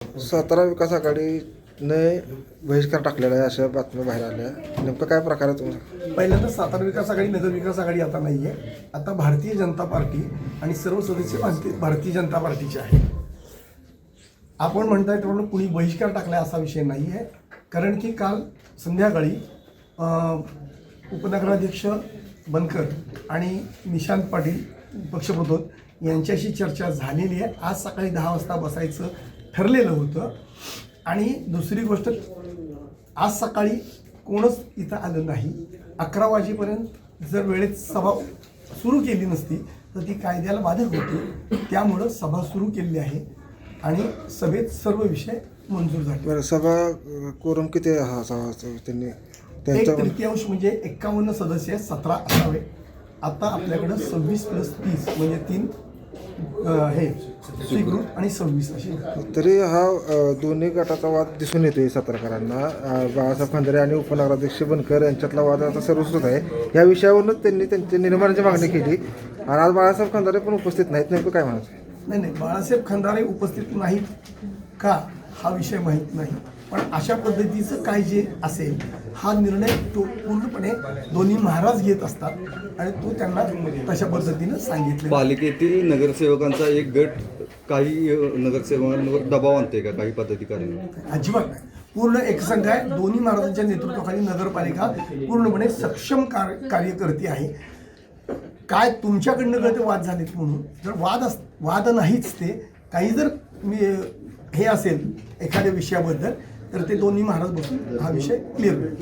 सातारा विकास आघाडीने बहिष्कार टाकलेला आहे अशा बातम्या बाहेर आल्या. नेमकं काय प्रकार आहे तुमचा? पहिल्यांदा सातारा विकास आघाडी नगर विकास आघाडी आता नाही आहे. आता भारतीय जनता पार्टी आणि सर्व सदस्य भारतीय जनता पार्टीचे आहे. आपण म्हणताय त्यामुळे कुणी बहिष्कार टाकला असा विषय नाही आहे. कारण की काल संध्याकाळी उपनगराध्यक्ष बनकर आणि निशांत पाटील पक्षप्रतोद यांच्याशी चर्चा झालेली आहे. आज सकाळी 10 वाजता बसायचं ठरलेलं होतं. आणि दुसरी गोष्ट, आज सकाळी कोणच इथं आलं नाही. 11 वाजेपर्यंत जर वेळेत सभा सुरू केली नसती तर ती कायद्याला बाधक होती. त्यामुळं सभा सुरू केलेली आहे आणि सभेत सर्व विषय मंजूर झाले. बरं, सभा कोरम किती त्यांनी 1/3 म्हणजे 51 सदस्य 17 असावे. आता आपल्याकडं 26 + 30 म्हणजे 3 हे स्वीकृत आणि 26 असे. तरी हा दोन्ही गटाचा वाद दिसून येतोय सातारकरांना. बाळासाहेब खंदारे आणि उपनगराध्यक्ष बनकर यांच्यातला वाद आता सर्वश्रुत आहे. या विषयावरूनच त्यांनी त्यांच्या निर्माणाची मागणी केली आणि आज बाळासाहेब खंदारे पण उपस्थित नाहीत. नेमकं काय म्हणायचं? नाही, बाळासाहेब खंदारे उपस्थित नाहीत का हा विषय माहीत नाही. पण अशा पद्धतीचं काय जे असेल हा निर्णय तो पूर्णपणे दोन्ही महाराज घेत असतात आणि तो त्यांना तशा पद्धतीनं सांगितलं. पालिकेतील नगरसेवकांचा एक गट काही नगरसेवकांवर दबाव आणते का काही पदाधिकारी? अजिबात नाही. पूर्ण एकसंघ आहे. दोन्ही महाराजांच्या नेतृत्वाखाली नगरपालिका पूर्णपणे सक्षम कार्य करते आहे. काय तुमच्याकडनं कळते वाद झालेत म्हणून, जर वाद नाहीच, ते काही जर हे असेल एखाद्या विषयाबद्दल तर ते दोन्ही महाराज बसून हा विषय क्लिअर होईल.